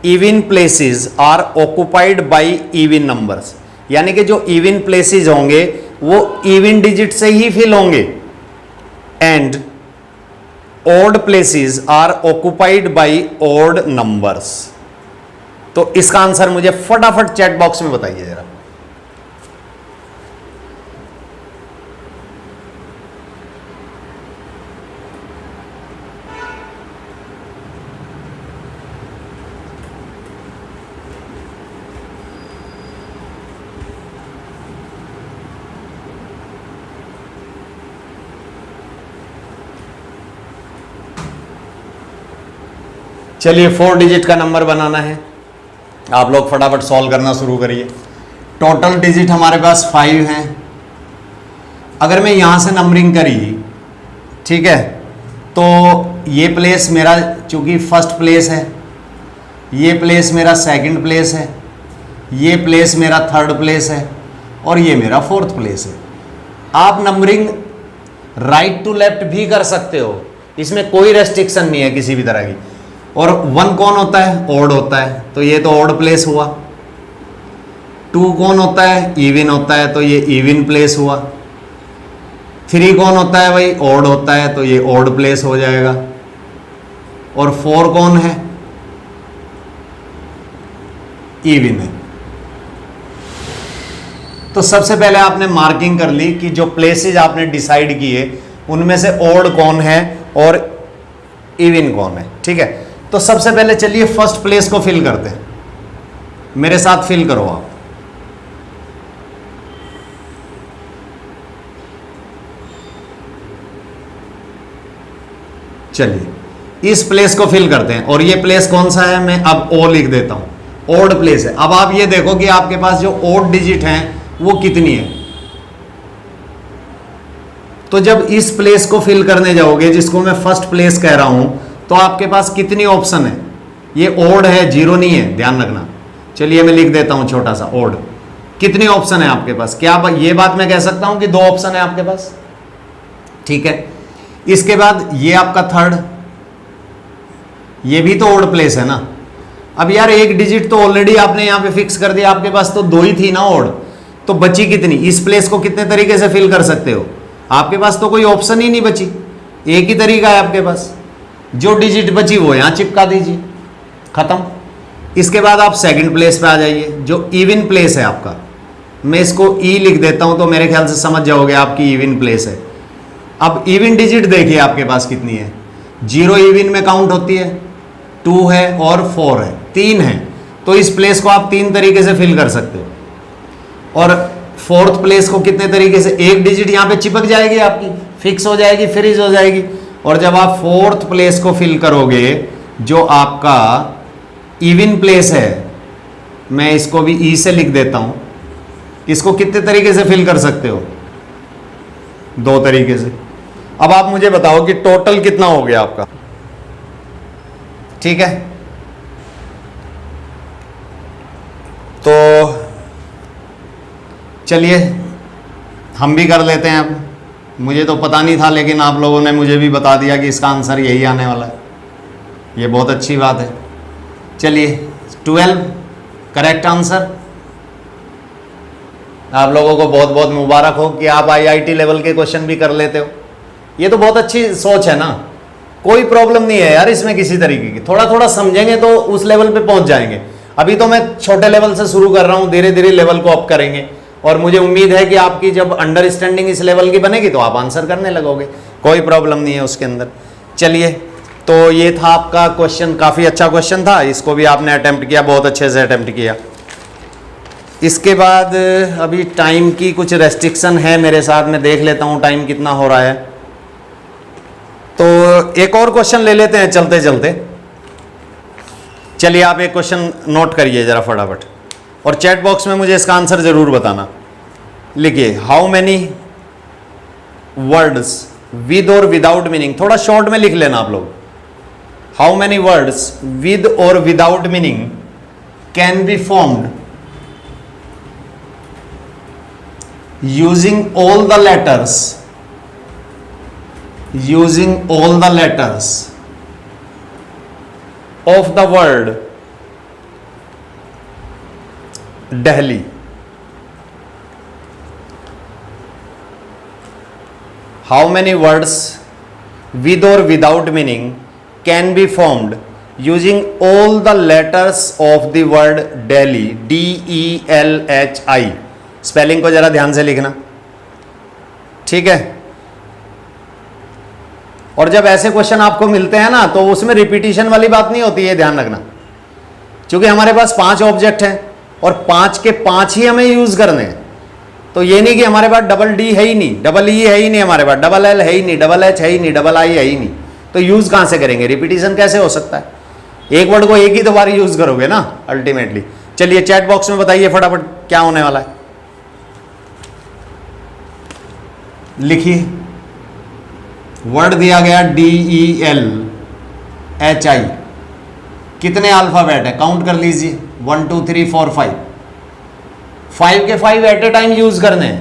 even places are occupied by even numbers, यानी कि जो इवन प्लेसेस होंगे वो इवन डिजिट से ही फिल होंगे, and odd places are occupied by odd numbers। तो इसका आंसर मुझे फटाफट चैट बॉक्स में बताइए जरा। चलिए 4 डिजिट का नंबर बनाना है, आप लोग फटाफट सॉल्व करना शुरू करिए। टोटल डिजिट हमारे पास 5 हैं। अगर मैं यहाँ से नंबरिंग करी, ठीक है, तो ये प्लेस मेरा चूंकि फर्स्ट प्लेस है, ये प्लेस मेरा सेकंड प्लेस है, ये प्लेस मेरा थर्ड प्लेस है और ये मेरा फोर्थ प्लेस है। आप नंबरिंग राइट टू लेफ्ट भी कर सकते हो, इसमें कोई रेस्ट्रिक्शन नहीं है किसी भी तरह की। और 1 कौन होता है? ऑड होता है, तो ये तो ऑड प्लेस हुआ। 2 कौन होता है? इवन होता है, तो ये इवन प्लेस हुआ। 3 कौन होता है भाई? ऑड होता है, तो ये ऑड प्लेस हो जाएगा। और 4 कौन है? इवन है। तो सबसे पहले आपने मार्किंग कर ली कि जो प्लेसेस आपने डिसाइड किए उनमें से ऑड कौन है और इवन कौन है, ठीक है। तो सबसे पहले चलिए फर्स्ट प्लेस को फिल करते हैं, मेरे साथ फिल करो आप। चलिए इस प्लेस को फिल करते हैं, और ये प्लेस कौन सा है? मैं अब ओ लिख देता हूं, ऑड प्लेस है। अब आप ये देखो कि आपके पास जो ऑड डिजिट हैं वो कितनी है। तो जब इस प्लेस को फिल करने जाओगे, जिसको मैं फर्स्ट प्लेस कह रहा हूं, तो आपके पास कितनी ऑप्शन है? ये ऑड है, जीरो नहीं है, ध्यान रखना। चलिए मैं लिख देता हूं छोटा सा ऑड। कितनी ऑप्शन है आपके पास? क्या ये बात मैं कह सकता हूं कि 2 ऑप्शन है आपके पास, ठीक है। इसके बाद ये आपका थर्ड, ये भी तो ऑड प्लेस है ना। अब यार एक डिजिट तो ऑलरेडी आपने यहां पे फिक्स कर दिया, आपके पास तो 2 ही थी ना ऑड, तो बची कितनी? इस प्लेस को कितने तरीके से फिल कर सकते हो? आपके पास तो कोई ऑप्शन ही नहीं बची, एक ही तरीका है आपके पास। जो डिजिट बची वो यहां चिपका दीजिए, खत्म। इसके बाद आप सेकंड प्लेस पे आ जाइए, जो इवन प्लेस है आपका। मैं इसको ई लिख देता हूं, तो मेरे ख्याल से समझ जाओगे आपकी इवन प्लेस है। अब इवन डिजिट देखिए आपके पास कितनी है। 0 इवन में काउंट होती है, 2 है और 4 है, 3 है। तो इस प्लेस को आप 3 तरीके से फिल कर सकते हो। और फोर्थ प्लेस को कितने तरीके से? एक डिजिट यहां पे चिपक जाएगी आपकी, फिक्स हो जाएगी, फ्रीज हो जाएगी। और जब आप फोर्थ प्लेस को फिल करोगे, जो आपका इवन प्लेस है, मैं इसको भी ई से लिख देता हूं, इसको कितने तरीके से फिल कर सकते हो? 2 तरीके से। अब आप मुझे बताओ कि टोटल कितना हो गया आपका, ठीक है। तो चलिए हम भी कर लेते हैं। अब मुझे तो पता नहीं था, लेकिन आप लोगों ने मुझे भी बता दिया कि इसका आंसर यही आने वाला है, ये बहुत अच्छी बात है। चलिए 12 करेक्ट आंसर। आप लोगों को बहुत बहुत मुबारक हो कि आप आईआईटी लेवल के क्वेश्चन भी कर लेते हो। ये तो बहुत अच्छी सोच है ना, कोई प्रॉब्लम नहीं है यार इसमें किसी तरीके की। थोड़ा थोड़ा समझेंगे तो उस लेवल पे पहुंच जाएंगे। अभी तो मैं छोटे लेवल से शुरू कर रहा हूं, धीरे धीरे लेवल को अप करेंगे। और मुझे उम्मीद है कि आपकी जब अंडरस्टैंडिंग इस लेवल की बनेगी तो आप आंसर करने लगोगे, कोई प्रॉब्लम नहीं है उसके अंदर। चलिए, तो ये था आपका क्वेश्चन, काफ़ी अच्छा क्वेश्चन था, इसको भी आपने अटेम्प्ट किया, बहुत अच्छे से अटेम्प्ट किया। इसके बाद अभी टाइम की कुछ रेस्ट्रिक्शन है मेरे साथ, मैं देख लेता हूँ टाइम कितना हो रहा है। तो एक और क्वेश्चन ले लेते हैं चलते चलते। चलिए आप एक क्वेश्चन नोट करिए जरा फटाफट, और चैट बॉक्स में मुझे इसका आंसर जरूर बताना। लिखिए, हाउ मैनी वर्ड्स विद और विदाउट मीनिंग, थोड़ा शॉर्ट में लिख लेना आप लोग। हाउ मैनी वर्ड्स विद और without meaning can be formed using all the letters of the word Delhi? How many words with or without meaning can be formed using all the letters of the word Delhi? DELHI। Spelling को जरा ध्यान से लिखना, ठीक है। और जब ऐसे क्वेश्चन आपको मिलते हैं ना, तो उसमें रिपीटिशन वाली बात नहीं होती है, ध्यान रखना। क्योंकि हमारे पास 5 ऑब्जेक्ट हैं और 5 के 5 ही हमें यूज करने हैं। तो ये नहीं कि हमारे पास डबल डी है ही नहीं, डबल ई है ही नहीं, हमारे पास डबल एल है ही नहीं, डबल एच है ही नहीं, डबल आई है ही नहीं, तो यूज कहां से करेंगे? रिपीटिशन कैसे हो सकता है? एक वर्ड को एक ही तो बार यूज करोगे ना अल्टीमेटली। चलिए चैट बॉक्स में बताइए फटाफट क्या होने वाला है, लिखिए। वर्ड दिया गया DELHI, कितने अल्फाबेट है काउंट कर लीजिए, 1 2 3 4 5। 5 के 5 एट ए टाइम यूज करने हैं,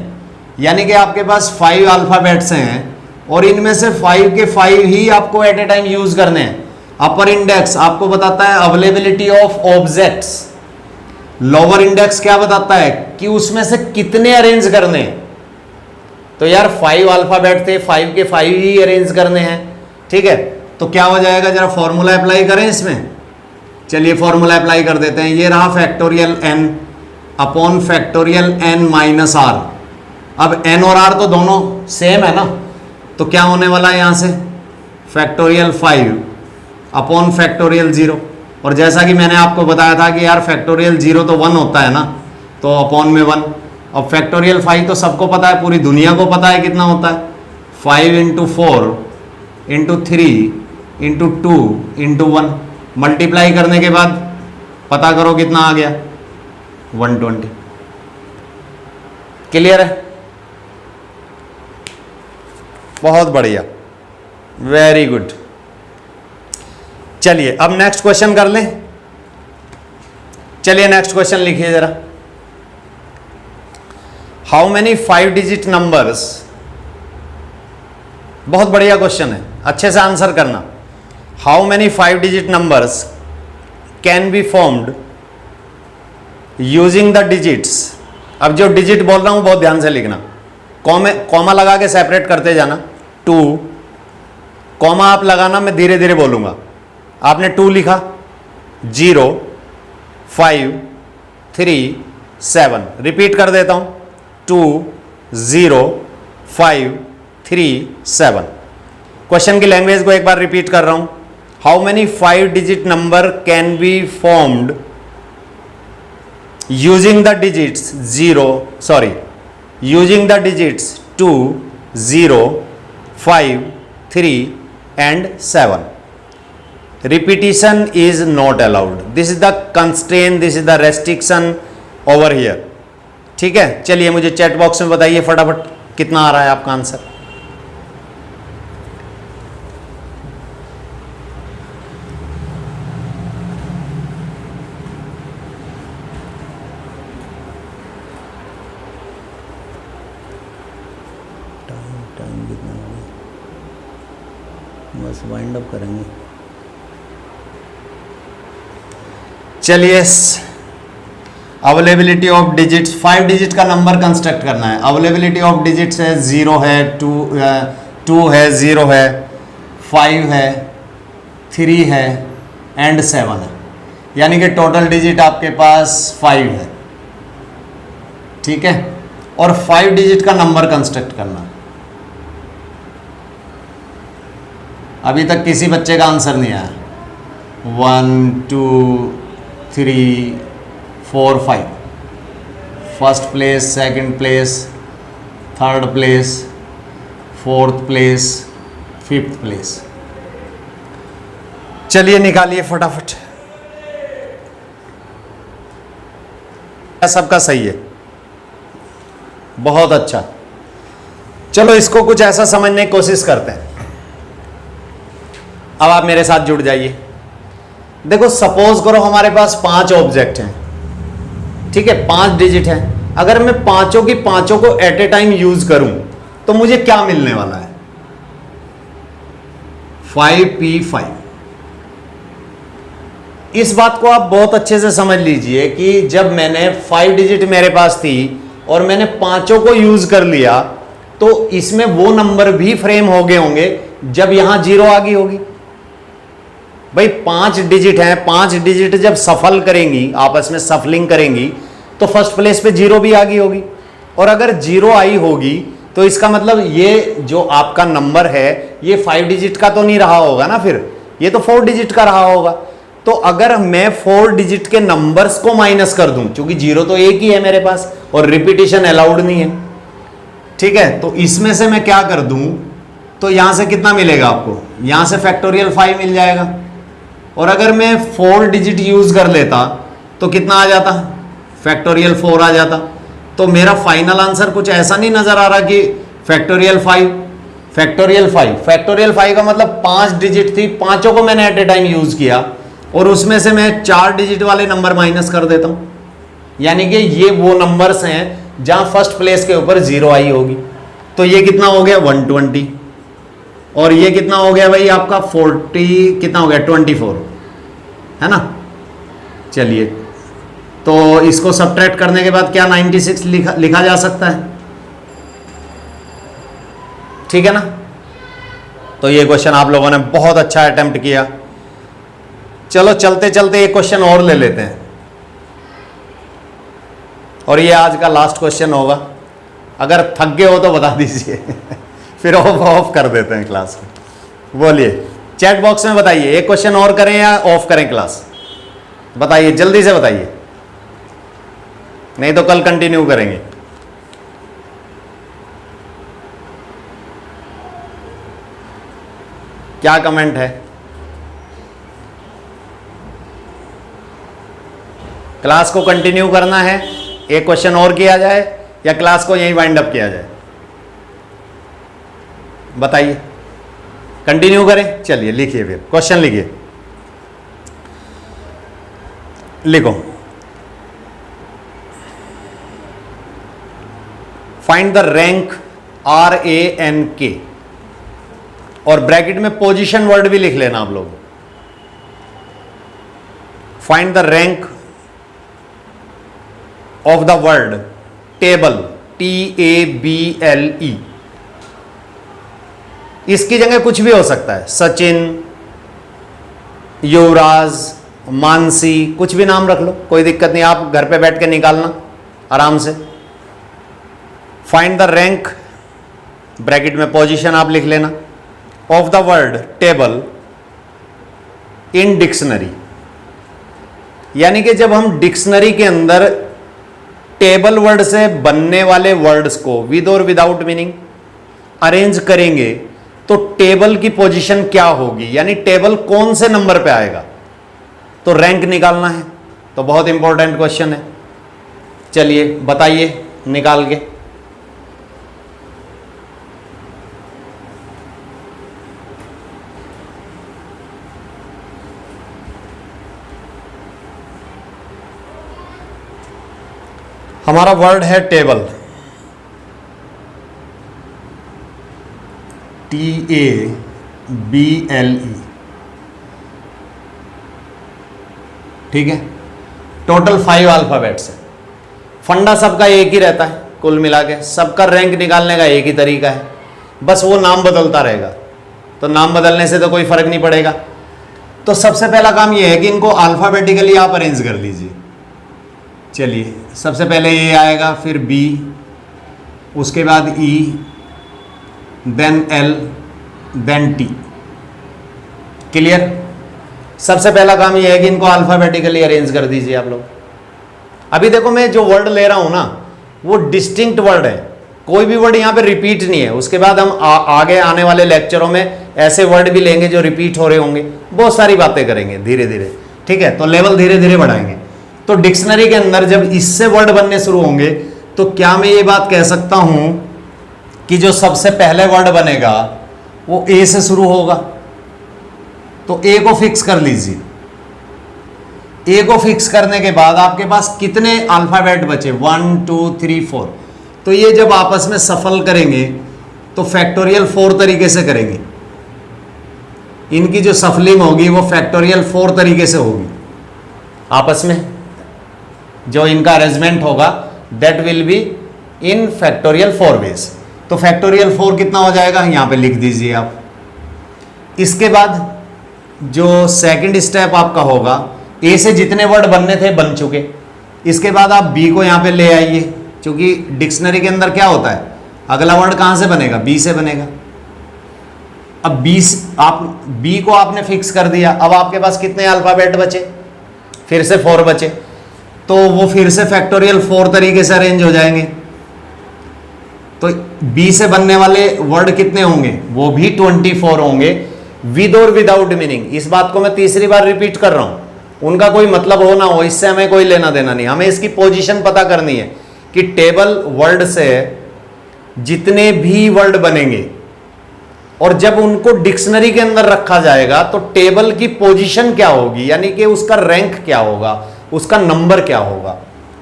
यानी कि आपके पास 5 अल्फाबेट्स हैं और इनमें से 5 के 5 ही आपको एट ए टाइम यूज करने हैं। अपर इंडेक्स आपको बताता है availability of objects, lower index क्या बताता है कि उसमें से कितने अरेंज करने हैं। तो यार 5 अल्फाबेट थे, 5 के 5 ही अरेंज करने हैं, ठीक है। तो क्या हो जाएगा, जरा फॉर्मूला अप्लाई करें इसमें। चलिए फॉर्मूला अप्लाई कर देते हैं। ये रहा factorial n upon factorial n minus r। अब n और r तो दोनों सेम है ना, तो क्या होने वाला है यहां से, फैक्टोरियल 5 अपॉन फैक्टोरियल 0। और जैसा कि मैंने आपको बताया था कि यार फैक्टोरियल 0 तो 1 होता है ना, तो अपॉन में 1। अब फैक्टोरियल 5 तो सबको पता है, पूरी दुनिया को पता है कितना होता है, 5 into 4 into 3 into 2 into 1। Multiply करने के बाद पता करो कितना आ गया, 120। क्लियर है, बहुत बढ़िया, वेरी गुड। चलिए अब नेक्स्ट क्वेश्चन कर लें। चलिए नेक्स्ट क्वेश्चन लिखिए जरा। हाउ मेनी 5 डिजिट नंबर्स, बहुत बढ़िया क्वेश्चन है, अच्छे से आंसर करना। How many 5 digit numbers can be formed using the digits. अब जो डिजिट बोल रहा हूं बहुत ध्यान से लिखना, कॉमा लगा के सेपरेट करते जाना। 2 कॉमा आप लगाना, मैं धीरे धीरे बोलूंगा। आपने 2 लिखा, 0 5 3 7। रिपीट कर देता हूं, 2 0 5 3 7। क्वेश्चन की लैंग्वेज को एक बार रिपीट कर रहा हूं। How many 5 digit number can be formed using the digits 2 0 5 3 and 7. Repetition is not allowed. This is the constraint, this is the restriction over here. ठीक है, चलिए मुझे चैट बॉक्स में बताइए फटाफट कितना आ रहा है आपका आंसर। टाइम कितना हो गया, बस वाइंड अप करेंगे। चलिए अवेलेबिलिटी ऑफ डिजिट्स, 5 डिजिट का नंबर कंस्ट्रक्ट करना है। अवेलेबिलिटी ऑफ डिजिट्स है 0 है, 2 है, 0 है, 5 है, 3 है एंड 7 है, यानी कि टोटल डिजिट आपके पास 5 है, ठीक है। और 5 डिजिट का नंबर कंस्ट्रक्ट करना। अभी तक किसी बच्चे का आंसर नहीं आया। 1 2 3 4 5, first place, second place, third place, fourth place, fifth place. चलिए निकालिए फटाफट। सबका सही है, बहुत अच्छा। चलो इसको कुछ ऐसा समझने की कोशिश करते हैं। अब आप मेरे साथ जुड़ जाइए। देखो सपोज करो हमारे पास 5 ऑब्जेक्ट हैं, ठीक है, 5 डिजिट हैं। अगर मैं पांचों की पांचों को एट ए टाइम यूज करूं तो मुझे क्या मिलने वाला है, 5p5। इस बात को आप बहुत अच्छे से समझ लीजिए कि जब मैंने 5 डिजिट मेरे पास थी और मैंने पांचों को यूज कर लिया तो इसमें वो नंबर भी फ्रेम हो गए होंगे जब यहां 0 आ गई होगी। भाई 5 डिजिट हैं, 5 डिजिट जब सफल करेंगी, आपस में सफलिंग करेंगी तो फर्स्ट प्लेस पे 0 भी आ गई होगी। और अगर 0 आई होगी तो इसका मतलब ये जो आपका नंबर है ये 5 डिजिट का तो नहीं रहा होगा ना, फिर ये तो 4 डिजिट का रहा होगा। तो अगर मैं 4 डिजिट के नंबर्स को माइनस कर दूं, क्योंकि 0 तो एक ही है मेरे पास और रिपीटिशन अलाउड नहीं है, ठीक है, तो इसमें से मैं क्या कर दूं, तो यहां से कितना मिलेगा आपको, यहां से फैक्टोरियल 5 मिल जाएगा और अगर मैं 4 डिजिट यूज कर लेता तो कितना आ जाता, फैक्टोरियल 4 आ जाता। तो मेरा फाइनल आंसर कुछ ऐसा नहीं नजर आ रहा कि फैक्टोरियल 5, फैक्टोरियल 5, फैक्टोरियल 5 का मतलब 5 डिजिट थी, पांचों को मैंने एट ए टाइम यूज किया और उसमें से मैं 4 डिजिट वाले नंबर माइनस कर देता हूं। यानी कि ये वो नंबर्स हैं जहां फर्स्ट प्लेस के ऊपर 0 आई होगी। तो ये कितना हो गया 120, और ये कितना हो गया भाई आपका 40, कितना हो गया 24, है ना। चलिए, तो इसको सब्ट्रैक्ट करने के बाद क्या 96 लिखा जा सकता है, ठीक है ना। तो ये क्वेश्चन आप लोगों ने बहुत अच्छा अटेम्प्ट किया। चलो चलते चलते एक क्वेश्चन और ले लेते हैं, और ये आज का लास्ट क्वेश्चन होगा। अगर थक गए हो तो बता दीजिए फिर ऑफ कर देते हैं क्लास में। बोलिए चैट बॉक्स में बताइए, एक क्वेश्चन और करें या ऑफ करें क्लास, बताइए जल्दी से बताइए, नहीं तो कल कंटिन्यू करेंगे। क्या कमेंट है, क्लास को कंटिन्यू करना है, एक क्वेश्चन और किया जाए या क्लास को यहीं वाइंड अप किया जाए, बताइए। कंटिन्यू करें, चलिए लिखिए, फिर क्वेश्चन लिखिए, लिखो। फाइंड द रैंक RANK, और ब्रैकेट में पोजीशन वर्ड भी लिख लेना आप लोग। Find the rank of the word table, TABLE। इसकी जगह कुछ भी हो सकता है, सचिन, युवराज, मानसी, कुछ भी नाम रख लो, कोई दिक्कत नहीं, आप घर पे बैठ के निकालना आराम से। फाइंड द रैंक, ब्रैकेट में पोजीशन आप लिख लेना, of the word table in dictionary. यानी कि जब हम डिक्शनरी के अंदर टेबल वर्ड से बनने वाले वर्ड्स को विद और विदाउट मीनिंग अरेंज करेंगे तो टेबल की पोजीशन क्या होगी, यानी टेबल कौन से नंबर पे आएगा, तो रैंक निकालना है। तो बहुत इंपॉर्टेंट क्वेश्चन है, चलिए बताइए निकाल के। हमारा वर्ड है टेबल, TABLE, ठीक है। टोटल 5 अल्फाबेट्स है। फंडा सबका एक ही रहता है, कुल मिला के सबका रैंक निकालने का एक ही तरीका है, बस वो नाम बदलता रहेगा। तो नाम बदलने से तो कोई फर्क नहीं पड़ेगा। तो सबसे पहला काम ये है कि इनको अल्फाबेटिकली आप अरेंज कर लीजिए। चलिए, सबसे पहले ए आएगा, फिर बी, उसके बाद E, then L, then T. Clear. सबसे पहला काम यह है कि इनको अल्फाबेटिकली अरेंज कर दीजिए आप लोग। अभी देखो मैं जो वर्ड ले रहा हूं ना वो डिस्टिंक्ट वर्ड है, कोई भी वर्ड यहां पे रिपीट नहीं है। उसके बाद हम आगे आने वाले लेक्चरों में ऐसे वर्ड भी लेंगे जो रिपीट हो रहे होंगे, बहुत सारी बातें करेंगे धीरे धीरे, ठीक है। तो लेवल धीरे धीरे बढ़ाएंगे। तो डिक्शनरी के अंदर जब इससे वर्ड बनने शुरू होंगे तो क्या मैं ये बात कह सकता हूं कि जो सबसे पहले वर्ड बनेगा वो ए से शुरू होगा। तो ए को फिक्स कर लीजिए। ए को फिक्स करने के बाद आपके पास कितने अल्फाबेट बचे, 1 2 3 4। तो ये जब आपस में सफल करेंगे तो फैक्टोरियल 4 तरीके से करेंगे। इनकी जो सफलिंग होगी वो फैक्टोरियल 4 तरीके से होगी। आपस में जो इनका अरेंजमेंट होगा that will be in factorial 4 ways. तो फैक्टोरियल 4 कितना हो जाएगा, यहां पे लिख दीजिए आप। इसके बाद जो सेकंड स्टेप आपका होगा, ए से जितने वर्ड बनने थे बन चुके। इसके बाद आप बी को यहां पे ले आइए, क्योंकि डिक्शनरी के अंदर क्या होता है, अगला वर्ड कहां से बनेगा, बी से बनेगा। अब बी को आपने फिक्स कर दिया। अब आपके पास कितने अल्फाबेट बचे, फिर से 4 बचे। तो वो फिर से फैक्टोरियल 4 तरीके से अरेंज हो जाएंगे। तो बी से बनने वाले वर्ड कितने होंगे, वो भी 24 होंगे। विद और विदाउट मीनिंग, इस बात को मैं तीसरी बार रिपीट कर रहा हूं। उनका कोई मतलब हो ना हो, इससे हमें कोई लेना देना नहीं। हमें इसकी पोजीशन पता करनी है कि टेबल वर्ड से जितने भी वर्ड बनेंगे और जब उनको डिक्शनरी के अंदर रखा जाएगा तो टेबल की पोजीशन क्या होगी, यानी कि उसका रैंक क्या होगा, उसका नंबर क्या होगा।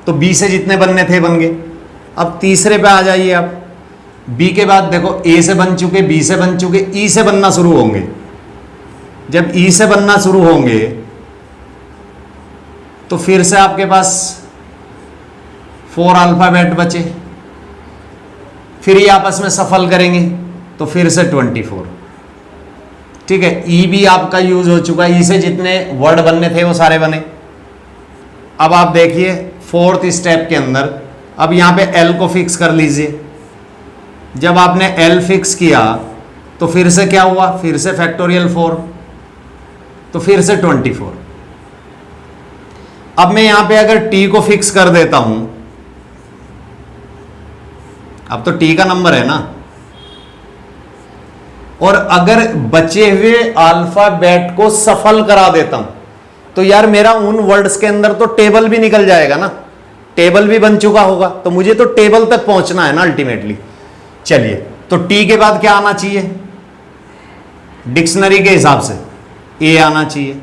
तो बी से जितने बनने थे बन गए। अब तीसरे पे आ जाइए आप। बी के बाद देखो ए से बन चुके, बी से बन चुके, ई से बनना शुरू होंगे। जब ई से बनना शुरू होंगे तो फिर से आपके पास 4 अल्फाबेट बचे, फिर ये आपस में सफल करेंगे तो फिर से 24। ठीक है, ई भी आपका यूज हो चुका है, ई से जितने वर्ड बनने थे वो सारे बने। अब आप देखिए 4th स्टेप के अंदर, अब यहां पे एल को फिक्स कर लीजिए। जब आपने एल फिक्स किया तो फिर से क्या हुआ, फिर से फैक्टोरियल 4, तो फिर से 24। अब मैं यहां पे अगर टी को फिक्स कर देता हूं, अब तो टी का नंबर है ना, और अगर बचे हुए अल्फाबेट को सफल करा देता हूं तो यार मेरा उन वर्ड्स के अंदर तो टेबल भी निकल जाएगा ना, टेबल भी बन चुका होगा। तो मुझे तो टेबल तक पहुंचना है ना अल्टीमेटली। चलिए, तो टी के बाद क्या आना चाहिए डिक्शनरी के हिसाब से, ए आना चाहिए।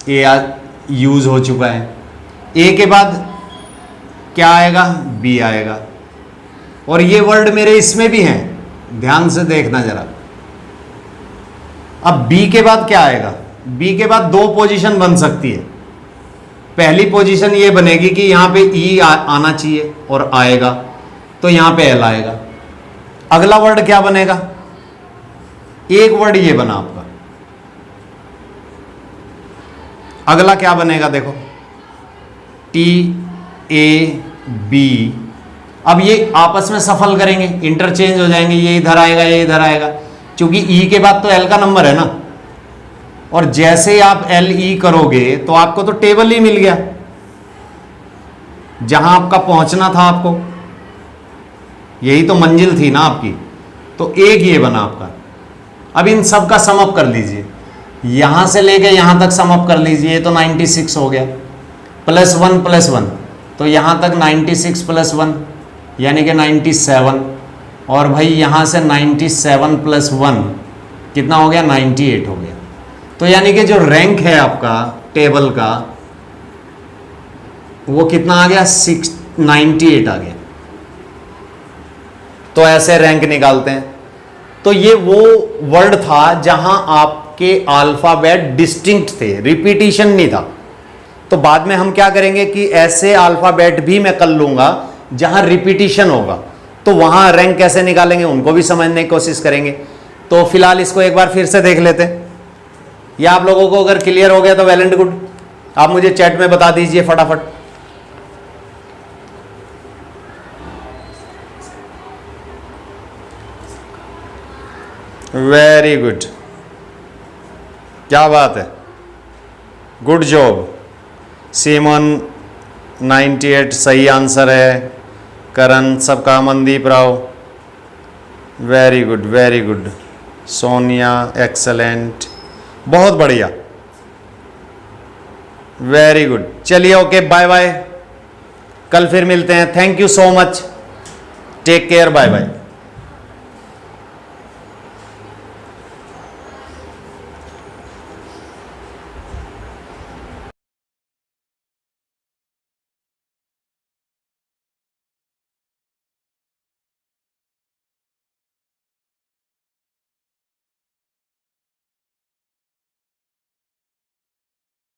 ए यूज हो चुका है। ए के बाद क्या आएगा, बी आएगा। और ये वर्ड मेरे इसमें भी हैं, ध्यान से देखना जरा। अब बी के बाद क्या आएगा, बी के बाद 2 पोजीशन बन सकती है। पहली पोजीशन ये बनेगी कि यहां पे ई आना चाहिए और आएगा, तो यहां पे एल आएगा। अगला वर्ड क्या बनेगा, एक वर्ड ये बना आपका, अगला क्या बनेगा देखो, टी ए बी। अब ये आपस में सफल करेंगे, इंटरचेंज हो जाएंगे, ये इधर आएगा, ये इधर आएगा, क्योंकि ई के बाद तो एल का नंबर है ना। और जैसे ही आप एल ई करोगे तो आपको तो टेबल ही मिल गया जहां आपका पहुंचना था। आपको यही तो मंजिल थी ना आपकी, तो एक ये बना आपका। अब इन सब का सम अप कर लीजिए, यहां से लेके यहां तक सम अप कर लीजिए। ये तो 96 हो गया, +1 +1, तो यहां तक 96 + 1 यानी कि 97। और भाई यहां से 97 + 1 कितना हो गया, 98 हो गया। तो यानी कि जो रैंक है आपका टेबल का वो कितना आ गया, 98 आ गया। तो ऐसे रैंक निकालते हैं। तो ये वो वर्ड था जहां आपके अल्फाबेट डिस्टिंक्ट थे, रिपीटिशन नहीं था। तो बाद में हम क्या करेंगे कि ऐसे अल्फाबेट भी मैं कर लूंगा जहां रिपीटिशन होगा, तो वहां रैंक कैसे निकालेंगे उनको भी समझने की कोशिश करेंगे। तो फिलहाल इसको एक बार फिर से देख लेते हैं। या आप लोगों को अगर क्लियर हो गया तो वेल एंड गुड, आप मुझे चैट में बता दीजिए फटाफट। वेरी गुड, क्या बात है, गुड जॉब। सीमन 98 सही आंसर है। करण, सबका, Mandeep Rao, very good very good. Sonia excellent, बहुत बढ़िया, वेरी गुड। चलिए ओके, बाय बाय, कल फिर मिलते हैं। Thank you so much, take care, bye bye.